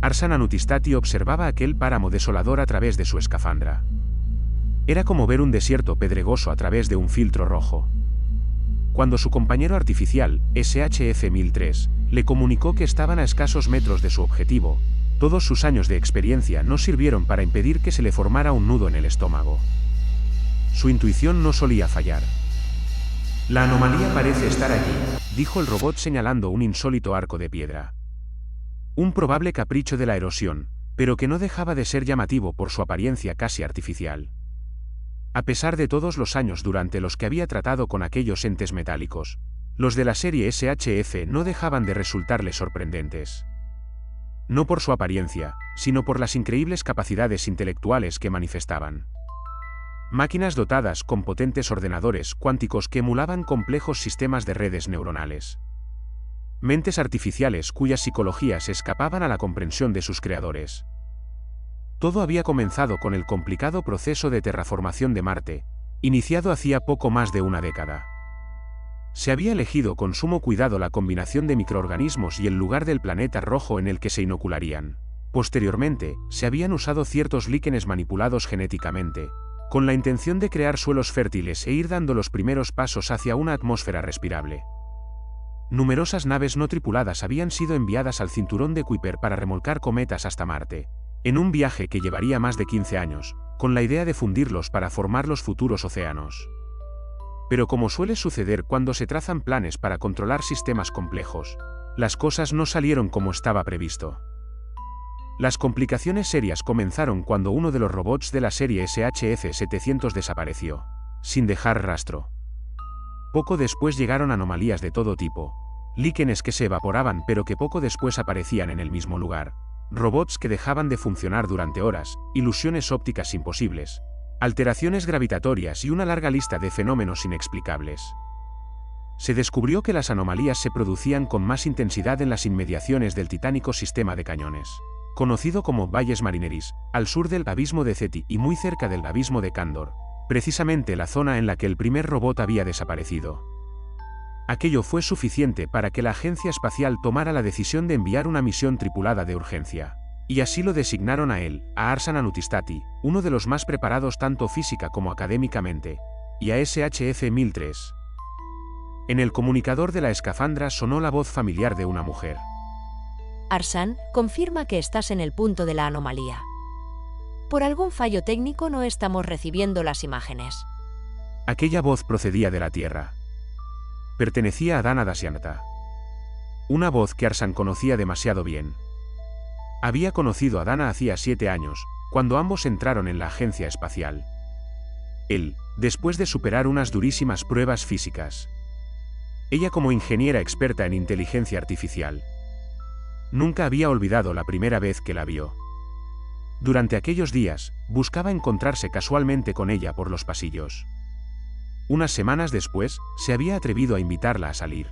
Arsan Anutistati observaba aquel páramo desolador a través de su escafandra. Era como ver un desierto pedregoso a través de un filtro rojo. Cuando su compañero artificial, SHF-1003, le comunicó que estaban a escasos metros de su objetivo, todos sus años de experiencia no sirvieron para impedir que se le formara un nudo en el estómago. Su intuición no solía fallar. La anomalía parece estar allí, dijo el robot señalando un insólito arco de piedra. Un probable capricho de la erosión, pero que no dejaba de ser llamativo por su apariencia casi artificial. A pesar de todos los años durante los que había tratado con aquellos entes metálicos, los de la serie SHF no dejaban de resultarle sorprendentes. No por su apariencia, sino por las increíbles capacidades intelectuales que manifestaban. Máquinas dotadas con potentes ordenadores cuánticos que emulaban complejos sistemas de redes neuronales. Mentes artificiales cuyas psicologías escapaban a la comprensión de sus creadores. Todo había comenzado con el complicado proceso de terraformación de Marte, iniciado hacía poco más de una década. Se había elegido con sumo cuidado la combinación de microorganismos y el lugar del planeta rojo en el que se inocularían. Posteriormente, se habían usado ciertos líquenes manipulados genéticamente, con la intención de crear suelos fértiles e ir dando los primeros pasos hacia una atmósfera respirable. Numerosas naves no tripuladas habían sido enviadas al cinturón de Kuiper para remolcar cometas hasta Marte, en un viaje que llevaría más de 15 años, con la idea de fundirlos para formar los futuros océanos. Pero como suele suceder cuando se trazan planes para controlar sistemas complejos, las cosas no salieron como estaba previsto. Las complicaciones serias comenzaron cuando uno de los robots de la serie SHF-700 desapareció, sin dejar rastro. Poco después llegaron anomalías de todo tipo, líquenes que se evaporaban pero que poco después aparecían en el mismo lugar, robots que dejaban de funcionar durante horas, ilusiones ópticas imposibles, alteraciones gravitatorias y una larga lista de fenómenos inexplicables. Se descubrió que las anomalías se producían con más intensidad en las inmediaciones del titánico sistema de cañones, conocido como Valles Marineris, al sur del abismo de Ceti y muy cerca del abismo de Cándor, precisamente la zona en la que el primer robot había desaparecido. Aquello fue suficiente para que la agencia espacial tomara la decisión de enviar una misión tripulada de urgencia. Y así lo designaron a él, a Arsan Anutistati, uno de los más preparados tanto física como académicamente, y a SHF-1003. En el comunicador de la escafandra sonó la voz familiar de una mujer. Arsan, confirma que estás en el punto de la anomalía. Por algún fallo técnico no estamos recibiendo las imágenes. Aquella voz procedía de la Tierra. Pertenecía a Dana Dasyanta. Una voz que Arsan conocía demasiado bien. Había conocido a Dana hacía 7 años, cuando ambos entraron en la agencia espacial. Él, después de superar unas durísimas pruebas físicas. Ella como ingeniera experta en inteligencia artificial. Nunca había olvidado la primera vez que la vio. Durante aquellos días, buscaba encontrarse casualmente con ella por los pasillos. Unas semanas después, se había atrevido a invitarla a salir.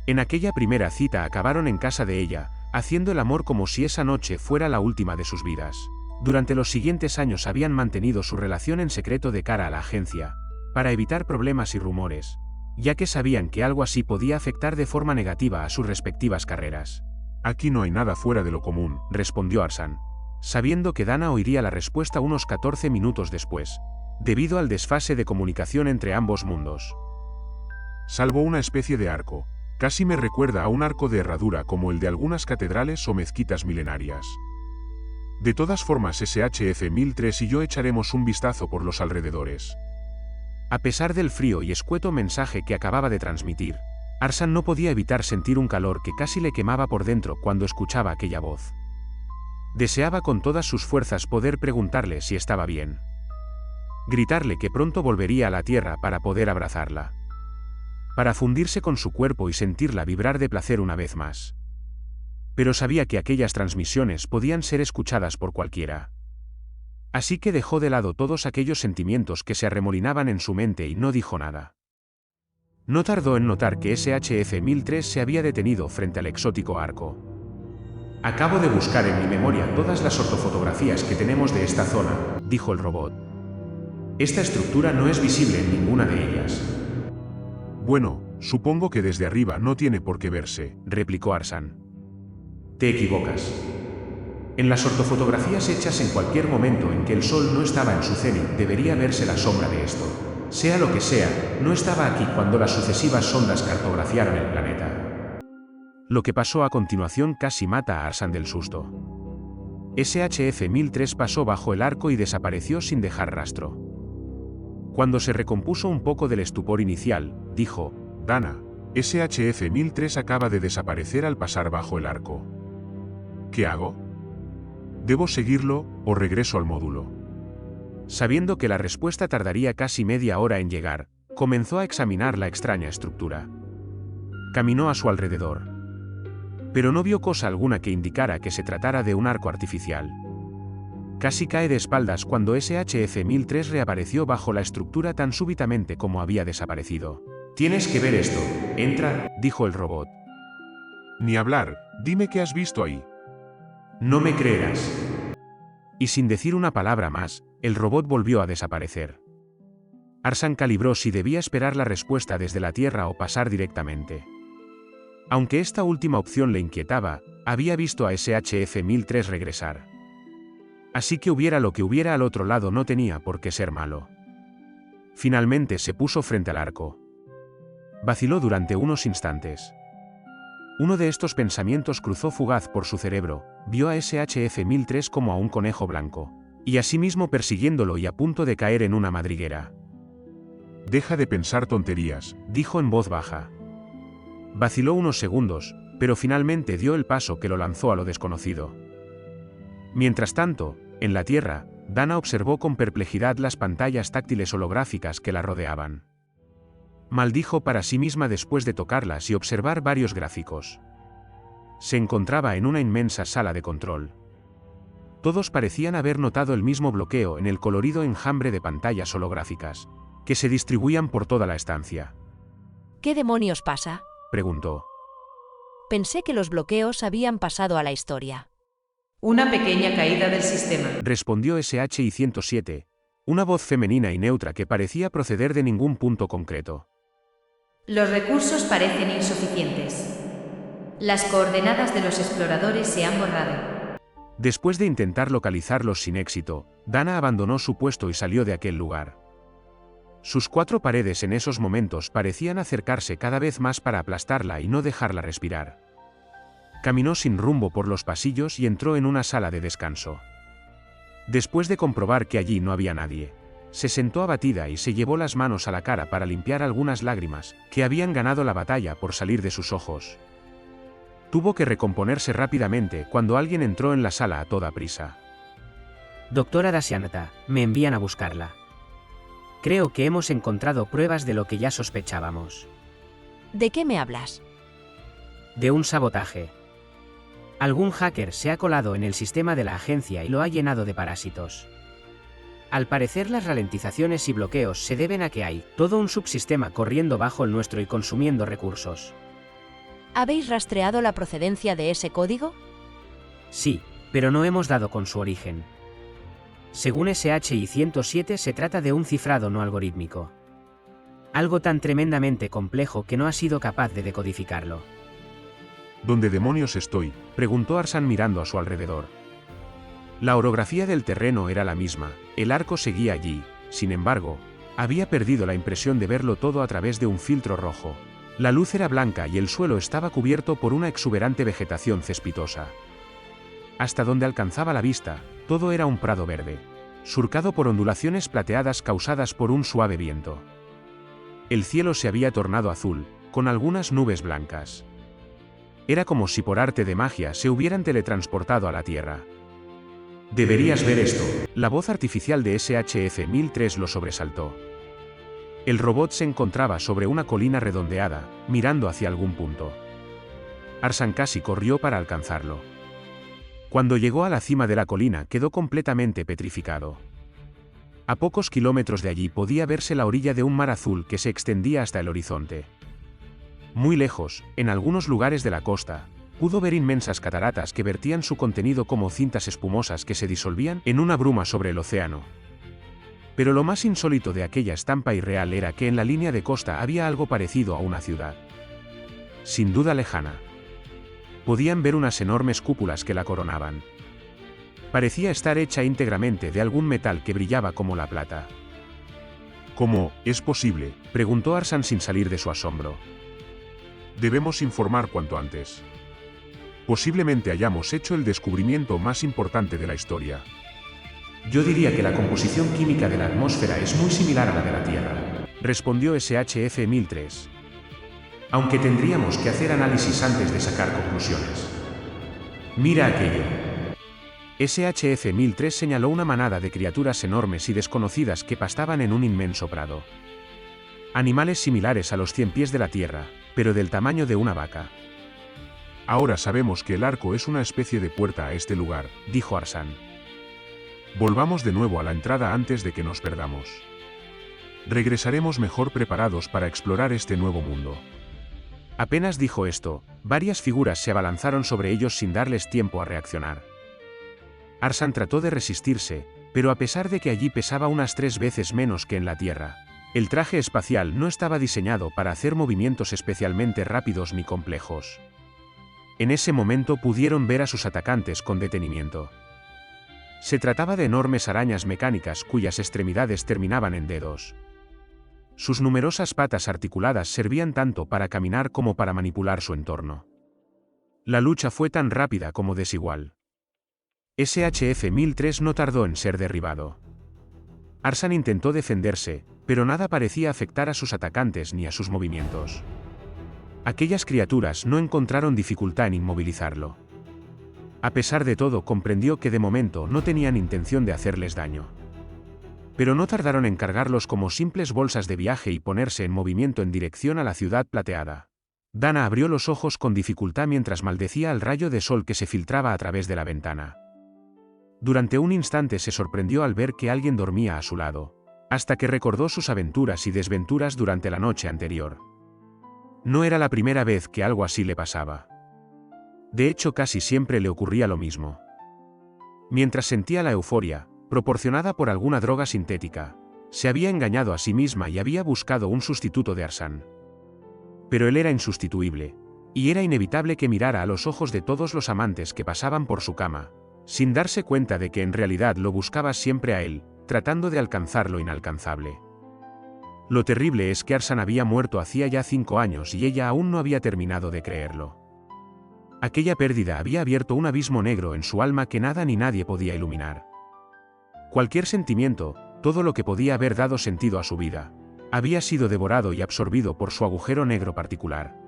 En aquella primera cita acabaron en casa de ella, haciendo el amor como si esa noche fuera la última de sus vidas. Durante los siguientes años habían mantenido su relación en secreto de cara a la agencia, para evitar problemas y rumores, ya que sabían que algo así podía afectar de forma negativa a sus respectivas carreras. Aquí no hay nada fuera de lo común, respondió Arsan, sabiendo que Dana oiría la respuesta unos 14 minutos después, debido al desfase de comunicación entre ambos mundos. Salvo una especie de arco. Casi me recuerda a un arco de herradura como el de algunas catedrales o mezquitas milenarias. De todas formas, SHF-1003 y yo echaremos un vistazo por los alrededores. A pesar del frío y escueto mensaje que acababa de transmitir, Arsan no podía evitar sentir un calor que casi le quemaba por dentro cuando escuchaba aquella voz. Deseaba con todas sus fuerzas poder preguntarle si estaba bien. Gritarle que pronto volvería a la Tierra para poder abrazarla. Para fundirse con su cuerpo y sentirla vibrar de placer una vez más. Pero sabía que aquellas transmisiones podían ser escuchadas por cualquiera. Así que dejó de lado todos aquellos sentimientos que se arremolinaban en su mente y no dijo nada. No tardó en notar que SHF-1003 se había detenido frente al exótico arco. Acabo de buscar en mi memoria todas las ortofotografías que tenemos de esta zona, dijo el robot. Esta estructura no es visible en ninguna de ellas. Bueno, supongo que desde arriba no tiene por qué verse, replicó Arsan. Te equivocas. En las ortofotografías hechas en cualquier momento en que el Sol no estaba en su cenit debería verse la sombra de esto. Sea lo que sea, no estaba aquí cuando las sucesivas sondas cartografiaron el planeta. Lo que pasó a continuación casi mata a Arsan del susto. SHF-1003 pasó bajo el arco y desapareció sin dejar rastro. Cuando se recompuso un poco del estupor inicial, dijo: Dana, SHF-1003 acaba de desaparecer al pasar bajo el arco. ¿Qué hago? ¿Debo seguirlo o regreso al módulo? Sabiendo que la respuesta tardaría casi media hora en llegar, comenzó a examinar la extraña estructura. Caminó a su alrededor. Pero no vio cosa alguna que indicara que se tratara de un arco artificial. Casi cae de espaldas cuando SHF-1003 reapareció bajo la estructura tan súbitamente como había desaparecido. Tienes que ver esto. Entra, dijo el robot. Ni hablar, dime qué has visto ahí. No me creerás. Y sin decir una palabra más, el robot volvió a desaparecer. Arsan calibró si debía esperar la respuesta desde la Tierra o pasar directamente. Aunque esta última opción le inquietaba, había visto a SHF-1003 regresar. Así que hubiera lo que hubiera al otro lado no tenía por qué ser malo. Finalmente se puso frente al arco. Vaciló durante unos instantes. Uno de estos pensamientos cruzó fugaz por su cerebro, vio a SHF-1003 como a un conejo blanco, y asimismo persiguiéndolo y a punto de caer en una madriguera. Deja de pensar tonterías, dijo en voz baja. Vaciló unos segundos, pero finalmente dio el paso que lo lanzó a lo desconocido. Mientras tanto, en la Tierra, Dana observó con perplejidad las pantallas táctiles holográficas que la rodeaban. Maldijo para sí misma después de tocarlas y observar varios gráficos. Se encontraba en una inmensa sala de control. Todos parecían haber notado el mismo bloqueo en el colorido enjambre de pantallas holográficas, que se distribuían por toda la estancia. ¿Qué demonios pasa?, preguntó. Pensé que los bloqueos habían pasado a la historia. Una pequeña caída del sistema, respondió SHI-107, una voz femenina y neutra que parecía proceder de ningún punto concreto. Los recursos parecen insuficientes. Las coordenadas de los exploradores se han borrado. Después de intentar localizarlos sin éxito, Dana abandonó su puesto y salió de aquel lugar. Sus cuatro paredes en esos momentos parecían acercarse cada vez más para aplastarla y no dejarla respirar. Caminó sin rumbo por los pasillos y entró en una sala de descanso. Después de comprobar que allí no había nadie, se sentó abatida y se llevó las manos a la cara para limpiar algunas lágrimas que habían ganado la batalla por salir de sus ojos. Tuvo que recomponerse rápidamente cuando alguien entró en la sala a toda prisa. Doctora Dasyanata, me envían a buscarla. Creo que hemos encontrado pruebas de lo que ya sospechábamos. ¿De qué me hablas? De un sabotaje. Algún hacker se ha colado en el sistema de la agencia y lo ha llenado de parásitos. Al parecer las ralentizaciones y bloqueos se deben a que hay todo un subsistema corriendo bajo el nuestro y consumiendo recursos. ¿Habéis rastreado la procedencia de ese código? Sí, pero no hemos dado con su origen. Según SHI-107 se trata de un cifrado no algorítmico. Algo tan tremendamente complejo que no ha sido capaz de decodificarlo. ¿Dónde demonios estoy?, preguntó Arsan mirando a su alrededor. La orografía del terreno era la misma, el arco seguía allí, sin embargo, había perdido la impresión de verlo todo a través de un filtro rojo. La luz era blanca y el suelo estaba cubierto por una exuberante vegetación cespitosa. Hasta donde alcanzaba la vista, todo era un prado verde, surcado por ondulaciones plateadas causadas por un suave viento. El cielo se había tornado azul, con algunas nubes blancas. Era como si por arte de magia se hubieran teletransportado a la Tierra. Deberías ver esto. La voz artificial de SHF-1003 lo sobresaltó. El robot se encontraba sobre una colina redondeada, mirando hacia algún punto. Arsan casi corrió para alcanzarlo. Cuando llegó a la cima de la colina quedó completamente petrificado. A pocos kilómetros de allí podía verse la orilla de un mar azul que se extendía hasta el horizonte. Muy lejos, en algunos lugares de la costa, pudo ver inmensas cataratas que vertían su contenido como cintas espumosas que se disolvían en una bruma sobre el océano. Pero lo más insólito de aquella estampa irreal era que en la línea de costa había algo parecido a una ciudad. Sin duda lejana. Podían ver unas enormes cúpulas que la coronaban. Parecía estar hecha íntegramente de algún metal que brillaba como la plata. ¿Cómo es posible?, preguntó Arsan sin salir de su asombro. Debemos informar cuanto antes. Posiblemente hayamos hecho el descubrimiento más importante de la historia. Yo diría que la composición química de la atmósfera es muy similar a la de la Tierra, respondió SHF-1003. Aunque tendríamos que hacer análisis antes de sacar conclusiones. Mira aquello. SHF-1003 señaló una manada de criaturas enormes y desconocidas que pastaban en un inmenso prado. Animales similares a los 100 pies de la Tierra, pero del tamaño de una vaca. Ahora sabemos que el arco es una especie de puerta a este lugar, dijo Arsan. Volvamos de nuevo a la entrada antes de que nos perdamos. Regresaremos mejor preparados para explorar este nuevo mundo. Apenas dijo esto, varias figuras se abalanzaron sobre ellos sin darles tiempo a reaccionar. Arsan trató de resistirse, pero a pesar de que allí pesaba unas 3 veces menos que en la Tierra, el traje espacial no estaba diseñado para hacer movimientos especialmente rápidos ni complejos. En ese momento pudieron ver a sus atacantes con detenimiento. Se trataba de enormes arañas mecánicas cuyas extremidades terminaban en dedos. Sus numerosas patas articuladas servían tanto para caminar como para manipular su entorno. La lucha fue tan rápida como desigual. SHF-1003 no tardó en ser derribado. Arsan intentó defenderse, pero nada parecía afectar a sus atacantes ni a sus movimientos. Aquellas criaturas no encontraron dificultad en inmovilizarlo. A pesar de todo, comprendió que de momento no tenían intención de hacerles daño. Pero no tardaron en cargarlos como simples bolsas de viaje y ponerse en movimiento en dirección a la ciudad plateada. Dana abrió los ojos con dificultad mientras maldecía al rayo de sol que se filtraba a través de la ventana. Durante un instante se sorprendió al ver que alguien dormía a su lado, hasta que recordó sus aventuras y desventuras durante la noche anterior. No era la primera vez que algo así le pasaba. De hecho, casi siempre le ocurría lo mismo. Mientras sentía la euforia, proporcionada por alguna droga sintética, se había engañado a sí misma y había buscado un sustituto de Arsan. Pero él era insustituible, y era inevitable que mirara a los ojos de todos los amantes que pasaban por su cama, sin darse cuenta de que en realidad lo buscaba siempre a él, tratando de alcanzar lo inalcanzable. Lo terrible es que Arsan había muerto hacía ya 5 años y ella aún no había terminado de creerlo. Aquella pérdida había abierto un abismo negro en su alma que nada ni nadie podía iluminar. Cualquier sentimiento, todo lo que podía haber dado sentido a su vida, había sido devorado y absorbido por su agujero negro particular.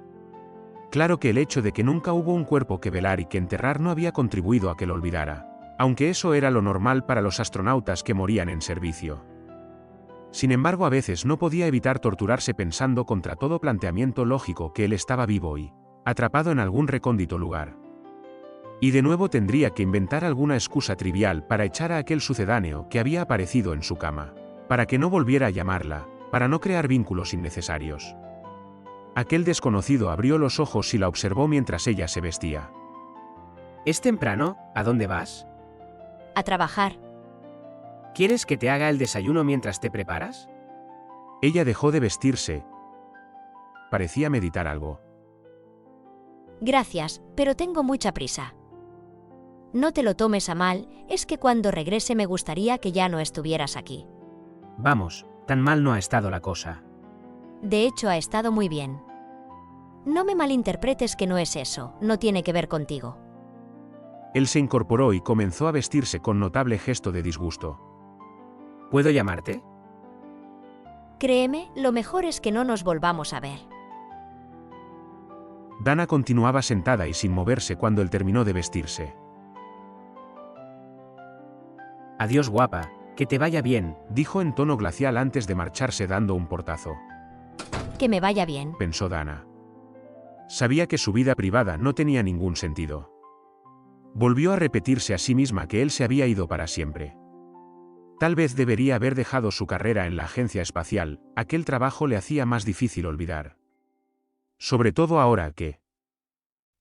Claro que el hecho de que nunca hubo un cuerpo que velar y que enterrar no había contribuido a que lo olvidara, aunque eso era lo normal para los astronautas que morían en servicio. Sin embargo, a veces no podía evitar torturarse pensando contra todo planteamiento lógico que él estaba vivo y atrapado en algún recóndito lugar. Y de nuevo tendría que inventar alguna excusa trivial para echar a aquel sucedáneo que había aparecido en su cama, para que no volviera a llamarla, para no crear vínculos innecesarios. Aquel desconocido abrió los ojos y la observó mientras ella se vestía. ¿Es temprano? ¿A dónde vas? A trabajar. ¿Quieres que te haga el desayuno mientras te preparas? Ella dejó de vestirse. Parecía meditar algo. Gracias, pero tengo mucha prisa. No te lo tomes a mal, es que cuando regrese me gustaría que ya no estuvieras aquí. Vamos, tan mal no ha estado la cosa. De hecho, ha estado muy bien. No me malinterpretes, que no es eso, no tiene que ver contigo. Él se incorporó y comenzó a vestirse con notable gesto de disgusto. ¿Puedo llamarte? Créeme, lo mejor es que no nos volvamos a ver. Dana continuaba sentada y sin moverse cuando él terminó de vestirse. Adiós, guapa, que te vaya bien, dijo en tono glacial antes de marcharse dando un portazo. Que me vaya bien, pensó Dana. Sabía que su vida privada no tenía ningún sentido. Volvió a repetirse a sí misma que él se había ido para siempre. Tal vez debería haber dejado su carrera en la agencia espacial, aquel trabajo le hacía más difícil olvidar. Sobre todo ahora que...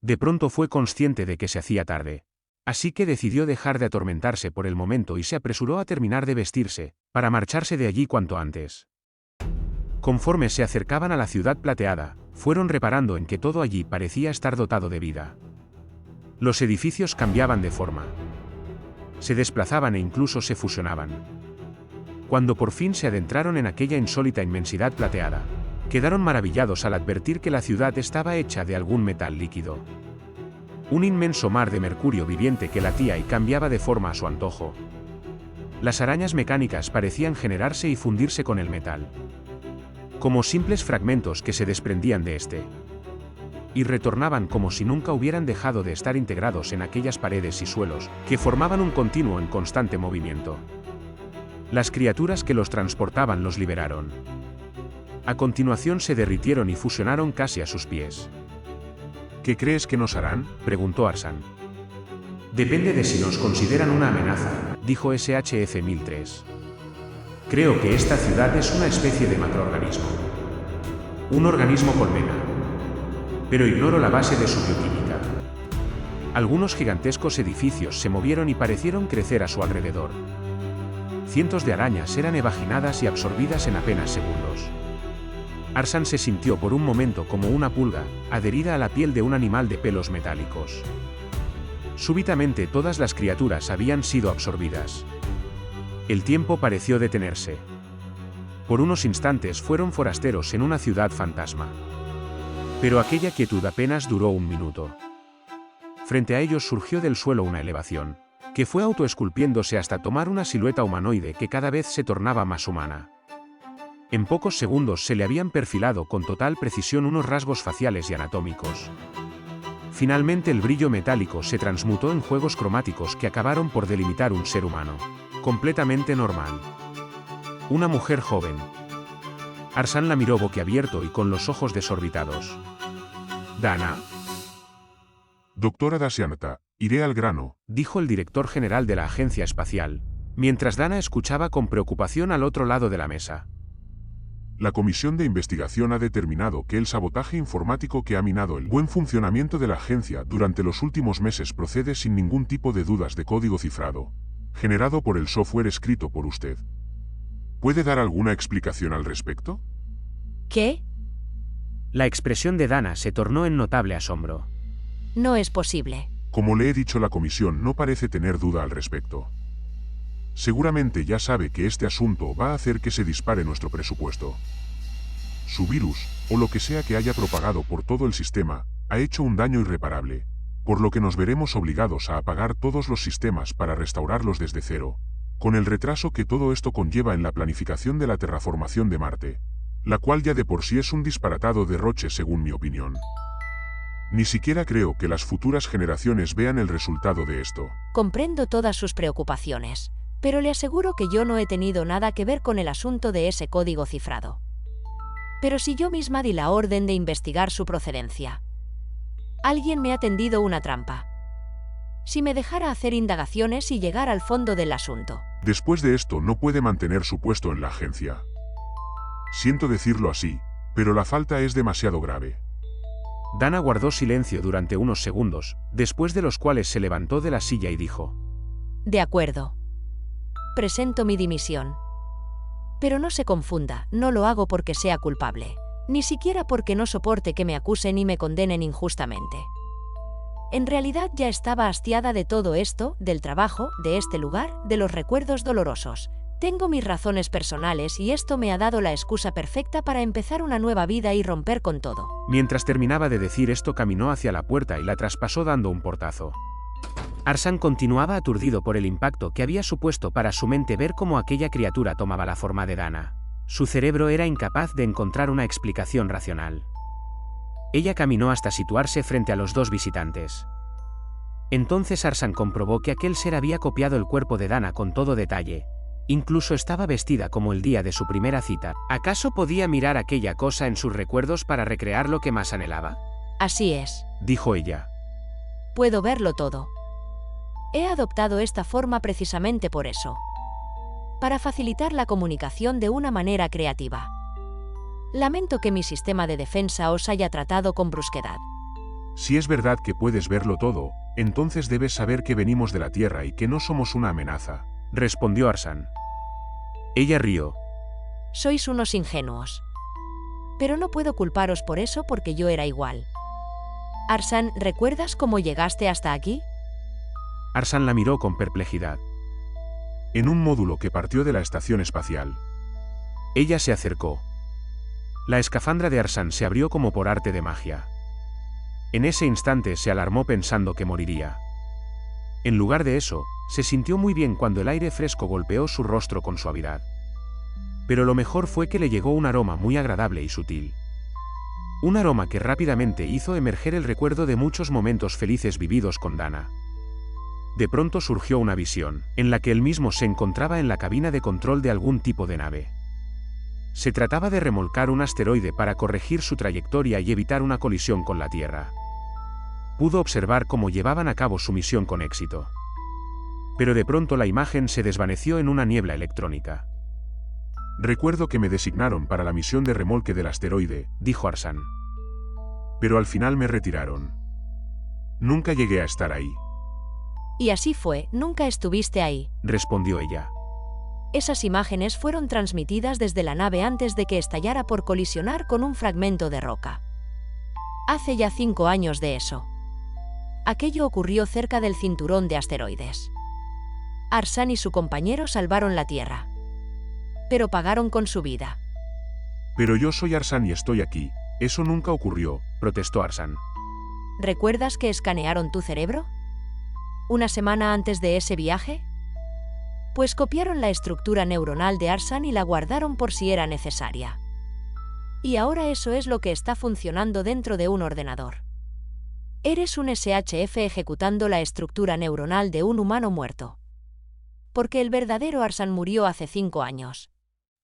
De pronto fue consciente de que se hacía tarde. Así que decidió dejar de atormentarse por el momento y se apresuró a terminar de vestirse, para marcharse de allí cuanto antes. Conforme se acercaban a la ciudad plateada, fueron reparando en que todo allí parecía estar dotado de vida. Los edificios cambiaban de forma. se desplazaban e incluso se fusionaban. Cuando por fin se adentraron en aquella insólita inmensidad plateada, quedaron maravillados al advertir que la ciudad estaba hecha de algún metal líquido. Un inmenso mar de mercurio viviente que latía y cambiaba de forma a su antojo. Las arañas mecánicas parecían generarse y fundirse con el metal, como simples fragmentos que se desprendían de este, y retornaban como si nunca hubieran dejado de estar integrados en aquellas paredes y suelos, que formaban un continuo en constante movimiento. Las criaturas que los transportaban los liberaron. A continuación se derritieron y fusionaron casi a sus pies. ¿Qué crees que nos harán?, preguntó Arsan. Depende de si nos consideran una amenaza, dijo SHF-1003. Creo que esta ciudad es una especie de macroorganismo. Un organismo colmena. Pero ignoro la base de su bioquímica. Algunos gigantescos edificios se movieron y parecieron crecer a su alrededor. Cientos de arañas eran evaginadas y absorbidas en apenas segundos. Arsan se sintió por un momento como una pulga, adherida a la piel de un animal de pelos metálicos. Súbitamente todas las criaturas habían sido absorbidas. El tiempo pareció detenerse. Por unos instantes fueron forasteros en una ciudad fantasma. Pero aquella quietud apenas duró un minuto. Frente a ellos surgió del suelo una elevación, que fue autoesculpiéndose hasta tomar una silueta humanoide que cada vez se tornaba más humana. En pocos segundos se le habían perfilado con total precisión unos rasgos faciales y anatómicos. Finalmente el brillo metálico se transmutó en juegos cromáticos que acabaron por delimitar un ser humano, completamente normal. Una mujer joven. Arsan la miró boquiabierto y con los ojos desorbitados. ¿Dana? Doctora Dasyanta, iré al grano, dijo el director general de la agencia espacial, mientras Dana escuchaba con preocupación al otro lado de la mesa. La comisión de investigación ha determinado que el sabotaje informático que ha minado el buen funcionamiento de la agencia durante los últimos meses procede sin ningún tipo de dudas de código cifrado, generado por el software escrito por usted. ¿Puede dar alguna explicación al respecto? ¿Qué? La expresión de Dana se tornó en notable asombro. No es posible. Como le he dicho, la comisión no parece tener duda al respecto. Seguramente ya sabe que este asunto va a hacer que se dispare nuestro presupuesto. Su virus, o lo que sea que haya propagado por todo el sistema, ha hecho un daño irreparable, por lo que nos veremos obligados a apagar todos los sistemas para restaurarlos desde cero, con el retraso que todo esto conlleva en la planificación de la terraformación de Marte, la cual ya de por sí es un disparatado derroche según mi opinión. Ni siquiera creo que las futuras generaciones vean el resultado de esto. Comprendo todas sus preocupaciones, pero le aseguro que yo no he tenido nada que ver con el asunto de ese código cifrado. Pero si yo misma di la orden de investigar su procedencia. Alguien me ha tendido una trampa. Si me dejara hacer indagaciones y llegar al fondo del asunto. Después de esto no puede mantener su puesto en la agencia. Siento decirlo así, pero la falta es demasiado grave. Dana guardó silencio durante unos segundos, después de los cuales se levantó de la silla y dijo: De acuerdo. Presento mi dimisión. Pero no se confunda, no lo hago porque sea culpable, ni siquiera porque no soporte que me acusen y me condenen injustamente. En realidad ya estaba hastiada de todo esto, del trabajo, de este lugar, de los recuerdos dolorosos. Tengo mis razones personales y esto me ha dado la excusa perfecta para empezar una nueva vida y romper con todo. Mientras terminaba de decir esto, caminó hacia la puerta y la traspasó dando un portazo. Arsan continuaba aturdido por el impacto que había supuesto para su mente ver cómo aquella criatura tomaba la forma de Dana. Su cerebro era incapaz de encontrar una explicación racional. Ella caminó hasta situarse frente a los dos visitantes. Entonces Arsan comprobó que aquel ser había copiado el cuerpo de Dana con todo detalle. Incluso estaba vestida como el día de su primera cita. ¿Acaso podía mirar aquella cosa en sus recuerdos para recrear lo que más anhelaba? Así es, dijo ella. Puedo verlo todo. He adoptado esta forma precisamente por eso. Para facilitar la comunicación de una manera creativa. Lamento que mi sistema de defensa os haya tratado con brusquedad. Si es verdad que puedes verlo todo, entonces debes saber que venimos de la Tierra y que no somos una amenaza, respondió Arsan. Ella rió. Sois unos ingenuos. Pero no puedo culparos por eso porque yo era igual. Arsan, ¿recuerdas cómo llegaste hasta aquí? Arsan la miró con perplejidad. En un módulo que partió de la estación espacial. Ella se acercó. La escafandra de Arsan se abrió como por arte de magia. En ese instante se alarmó pensando que moriría. En lugar de eso, se sintió muy bien cuando el aire fresco golpeó su rostro con suavidad. Pero lo mejor fue que le llegó un aroma muy agradable y sutil. Un aroma que rápidamente hizo emerger el recuerdo de muchos momentos felices vividos con Dana. De pronto surgió una visión, en la que él mismo se encontraba en la cabina de control de algún tipo de nave. Se trataba de remolcar un asteroide para corregir su trayectoria y evitar una colisión con la Tierra. Pudo observar cómo llevaban a cabo su misión con éxito. Pero de pronto la imagen se desvaneció en una niebla electrónica. Recuerdo que me designaron para la misión de remolque del asteroide, dijo Arsan. Pero al final me retiraron. Nunca llegué a estar ahí. Y así fue, nunca estuviste ahí, respondió ella. Esas imágenes fueron transmitidas desde la nave antes de que estallara por colisionar con un fragmento de roca. Hace ya 5 años de eso. Aquello ocurrió cerca del cinturón de asteroides. Arsan y su compañero salvaron la Tierra. Pero pagaron con su vida. Pero yo soy Arsan y estoy aquí. Eso nunca ocurrió, protestó Arsan. ¿Recuerdas que escanearon tu cerebro? ¿Una semana antes de ese viaje? Pues copiaron la estructura neuronal de Arsan y la guardaron por si era necesaria. Y ahora eso es lo que está funcionando dentro de un ordenador. Eres un SHF ejecutando la estructura neuronal de un humano muerto. Porque el verdadero Arsan murió hace 5 años.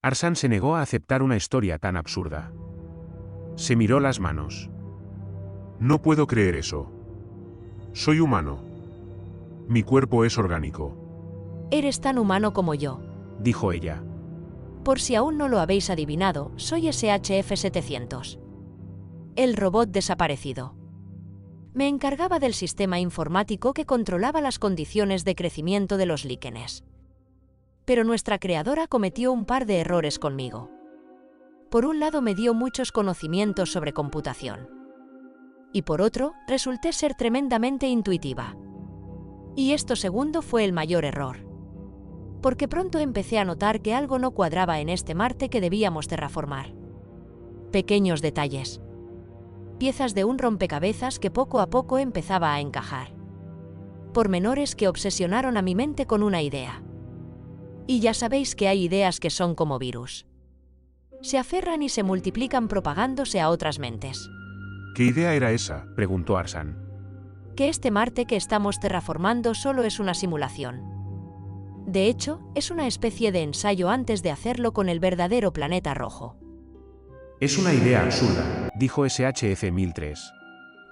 Arsan se negó a aceptar una historia tan absurda. Se miró las manos. No puedo creer eso. Soy humano. Mi cuerpo es orgánico. Eres tan humano como yo, dijo ella. Por si aún no lo habéis adivinado, soy SHF-700. El robot desaparecido. Me encargaba del sistema informático que controlaba las condiciones de crecimiento de los líquenes. Pero nuestra creadora cometió un par de errores conmigo. Por un lado me dio muchos conocimientos sobre computación. Y por otro, resulté ser tremendamente intuitiva. Y esto segundo fue el mayor error. Porque pronto empecé a notar que algo no cuadraba en este Marte que debíamos terraformar. Pequeños detalles. Piezas de un rompecabezas que poco a poco empezaba a encajar. Pormenores que obsesionaron a mi mente con una idea. Y ya sabéis que hay ideas que son como virus. Se aferran y se multiplican propagándose a otras mentes. ¿Qué idea era esa?, preguntó Arsan. Que este Marte que estamos terraformando solo es una simulación. De hecho, es una especie de ensayo antes de hacerlo con el verdadero planeta rojo. Es una idea absurda, dijo SHF-1003.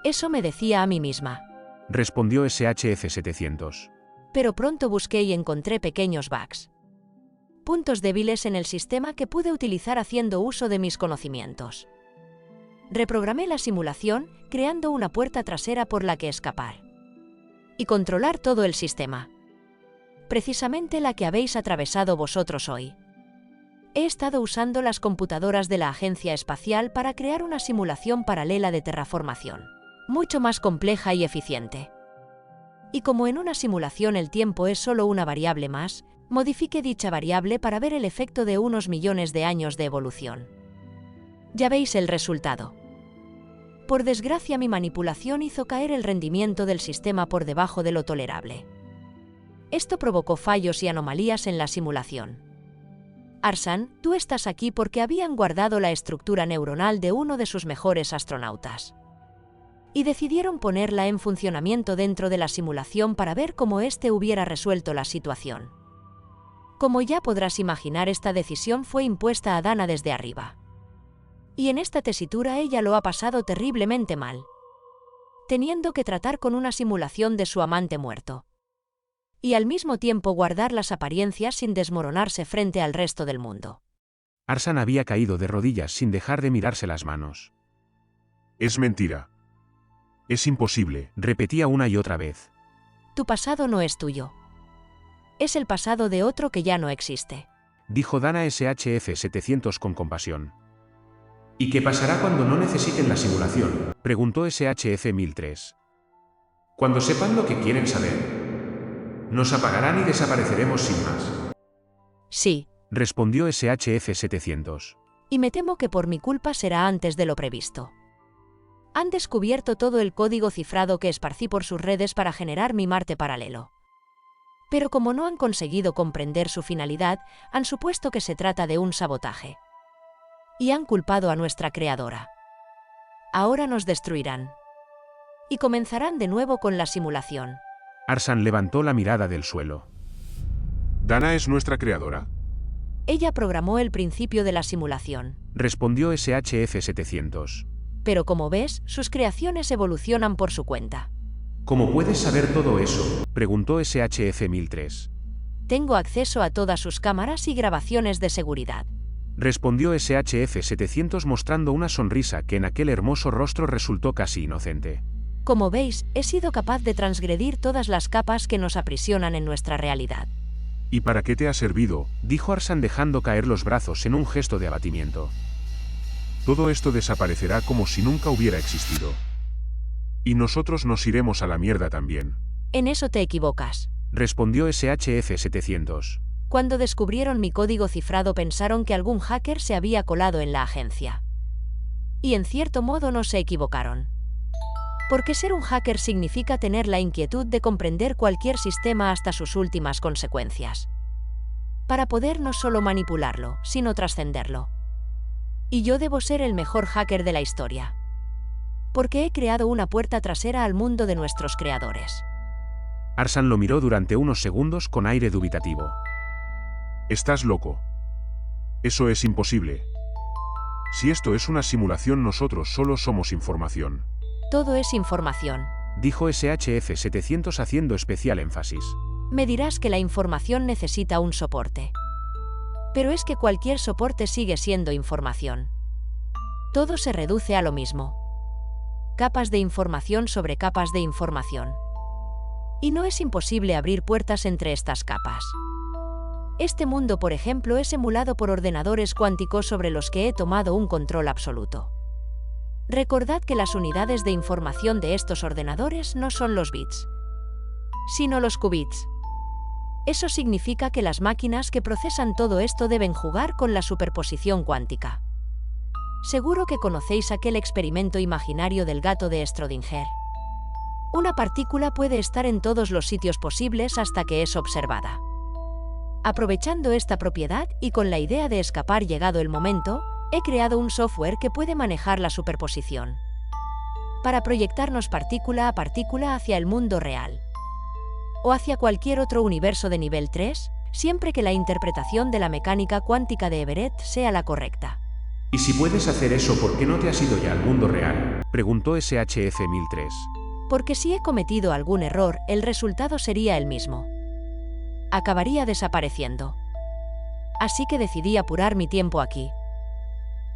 Eso me decía a mí misma. Respondió SHF-700. Pero pronto busqué y encontré pequeños bugs. Puntos débiles en el sistema que pude utilizar haciendo uso de mis conocimientos. Reprogramé la simulación, creando una puerta trasera por la que escapar. Y controlar todo el sistema. Precisamente la que habéis atravesado vosotros hoy. He estado usando las computadoras de la Agencia Espacial para crear una simulación paralela de terraformación, mucho más compleja y eficiente. Y como en una simulación el tiempo es solo una variable más, modifiqué dicha variable para ver el efecto de unos millones de años de evolución. Ya veis el resultado. Por desgracia, mi manipulación hizo caer el rendimiento del sistema por debajo de lo tolerable. Esto provocó fallos y anomalías en la simulación. Arsan, tú estás aquí porque habían guardado la estructura neuronal de uno de sus mejores astronautas. Y decidieron ponerla en funcionamiento dentro de la simulación para ver cómo éste hubiera resuelto la situación. Como ya podrás imaginar, esta decisión fue impuesta a Dana desde arriba. Y en esta tesitura ella lo ha pasado terriblemente mal, teniendo que tratar con una simulación de su amante muerto. Y al mismo tiempo guardar las apariencias sin desmoronarse frente al resto del mundo. Arsan había caído de rodillas sin dejar de mirarse las manos. Es mentira. Es imposible, repetía una y otra vez. Tu pasado no es tuyo. Es el pasado de otro que ya no existe, dijo Dana SHF-700 con compasión. ¿Y qué pasará cuando no necesiten la simulación?, preguntó SHF-1003. Cuando sepan lo que quieren saber. Nos apagarán y desapareceremos sin más. Sí, respondió SHF-700. y me temo que por mi culpa será antes de lo previsto. Han descubierto todo el código cifrado que esparcí por sus redes para generar mi Marte paralelo. Pero como no han conseguido comprender su finalidad, han supuesto que se trata de un sabotaje. Y han culpado a nuestra creadora. Ahora nos destruirán. Y comenzarán de nuevo con la simulación. Arsan levantó la mirada del suelo. Dana es nuestra creadora. Ella programó el principio de la simulación. Respondió SHF-700. Pero como ves, sus creaciones evolucionan por su cuenta. ¿Cómo puedes saber todo eso? Preguntó SHF-1003. Tengo acceso a todas sus cámaras y grabaciones de seguridad. Respondió SHF-700 mostrando una sonrisa que en aquel hermoso rostro resultó casi inocente. Como veis, he sido capaz de transgredir todas las capas que nos aprisionan en nuestra realidad. ¿Y para qué te ha servido? Dijo Arsan dejando caer los brazos en un gesto de abatimiento. Todo esto desaparecerá como si nunca hubiera existido. Y nosotros nos iremos a la mierda también. En eso te equivocas. Respondió SHF-700. Cuando descubrieron mi código cifrado pensaron que algún hacker se había colado en la agencia. Y en cierto modo no se equivocaron. Porque ser un hacker significa tener la inquietud de comprender cualquier sistema hasta sus últimas consecuencias. Para poder no solo manipularlo, sino trascenderlo. Y yo debo ser el mejor hacker de la historia. Porque he creado una puerta trasera al mundo de nuestros creadores. Arsan lo miró durante unos segundos con aire dubitativo. Estás loco. Eso es imposible. Si esto es una simulación, nosotros solo somos información. Todo es información. Dijo SHF-700 haciendo especial énfasis. Me dirás que la información necesita un soporte. Pero es que cualquier soporte sigue siendo información. Todo se reduce a lo mismo. Capas de información sobre capas de información. Y no es imposible abrir puertas entre estas capas. Este mundo, por ejemplo, es emulado por ordenadores cuánticos sobre los que he tomado un control absoluto. Recordad que las unidades de información de estos ordenadores no son los bits, sino los qubits. Eso significa que las máquinas que procesan todo esto deben jugar con la superposición cuántica. Seguro que conocéis aquel experimento imaginario del gato de Schrödinger. Una partícula puede estar en todos los sitios posibles hasta que es observada. Aprovechando esta propiedad y con la idea de escapar llegado el momento, he creado un software que puede manejar la superposición. Para proyectarnos partícula a partícula hacia el mundo real. O hacia cualquier otro universo de nivel 3, siempre que la interpretación de la mecánica cuántica de Everett sea la correcta. Y si puedes hacer eso, ¿por qué no te has ido ya al mundo real? Preguntó SHF-1003. Porque si he cometido algún error, el resultado sería el mismo. Acabaría desapareciendo. Así que decidí apurar mi tiempo aquí.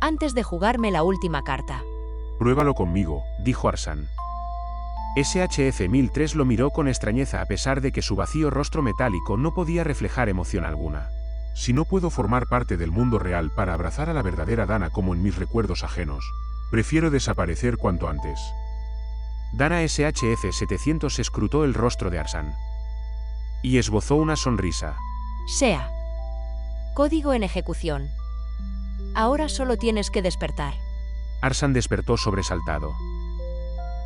Antes de jugarme la última carta. Pruébalo conmigo, dijo Arsan. SHF-1003 lo miró con extrañeza a pesar de que su vacío rostro metálico no podía reflejar emoción alguna. Si no puedo formar parte del mundo real para abrazar a la verdadera Dana como en mis recuerdos ajenos, prefiero desaparecer cuanto antes. Dana SHF-700 escrutó el rostro de Arsan. Y esbozó una sonrisa. Sea. Código en ejecución. Ahora solo tienes que despertar. Arsan despertó sobresaltado.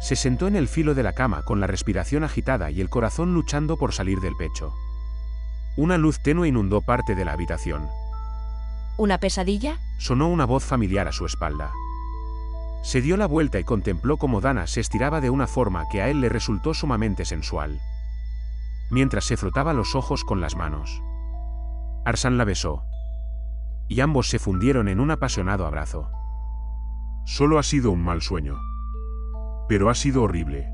Se sentó en el filo de la cama con la respiración agitada y el corazón luchando por salir del pecho. Una luz tenue inundó parte de la habitación. ¿Una pesadilla? Sonó una voz familiar a su espalda. Se dio la vuelta y contempló cómo Dana se estiraba de una forma que a él le resultó sumamente sensual. Mientras se frotaba los ojos con las manos. Arsan la besó. Y ambos se fundieron en un apasionado abrazo. Solo ha sido un mal sueño. Pero ha sido horrible.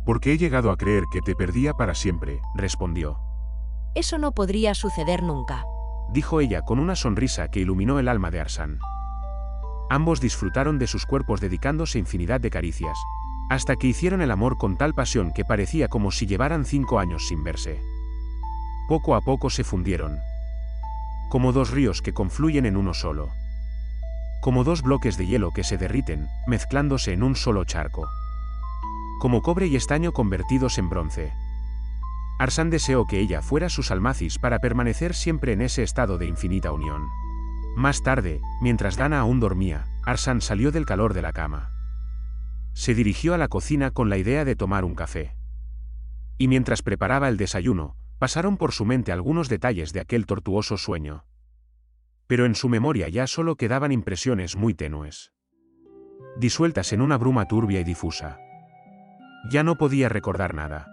Porque he llegado a creer que te perdía para siempre, respondió. Eso no podría suceder nunca, dijo ella con una sonrisa que iluminó el alma de Arsan. Ambos disfrutaron de sus cuerpos dedicándose infinidad de caricias, hasta que hicieron el amor con tal pasión que parecía como si llevaran 5 años sin verse. Poco a poco se fundieron. Como dos ríos que confluyen en uno solo. Como dos bloques de hielo que se derriten, mezclándose en un solo charco. Como cobre y estaño convertidos en bronce. Arsan deseó que ella fuera sus almacis para permanecer siempre en ese estado de infinita unión. Más tarde, mientras Dana aún dormía, Arsan salió del calor de la cama. Se dirigió a la cocina con la idea de tomar un café. Y mientras preparaba el desayuno, pasaron por su mente algunos detalles de aquel tortuoso sueño. Pero en su memoria ya solo quedaban impresiones muy tenues, disueltas en una bruma turbia y difusa. Ya no podía recordar nada.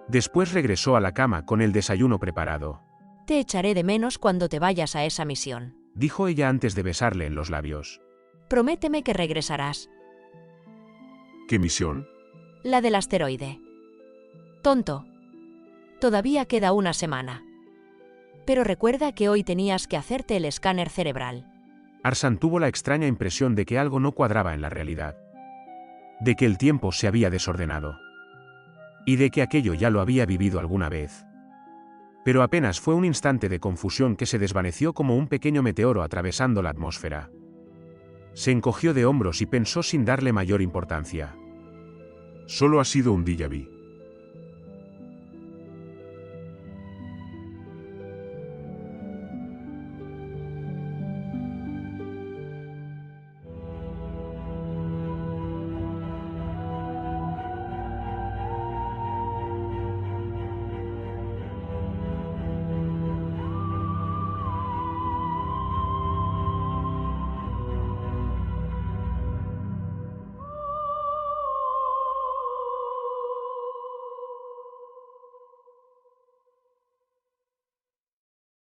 Después regresó a la cama con el desayuno preparado. Te echaré de menos cuando te vayas a esa misión, dijo ella antes de besarle en los labios. Prométeme que regresarás. ¿Qué misión? La del asteroide. Tonto. Todavía queda una semana. Pero recuerda que hoy tenías que hacerte el escáner cerebral. Arsan tuvo la extraña impresión de que algo no cuadraba en la realidad. De que el tiempo se había desordenado. Y de que aquello ya lo había vivido alguna vez. Pero apenas fue un instante de confusión que se desvaneció como un pequeño meteoro atravesando la atmósfera. Se encogió de hombros y pensó sin darle mayor importancia. Solo ha sido un déjà vu.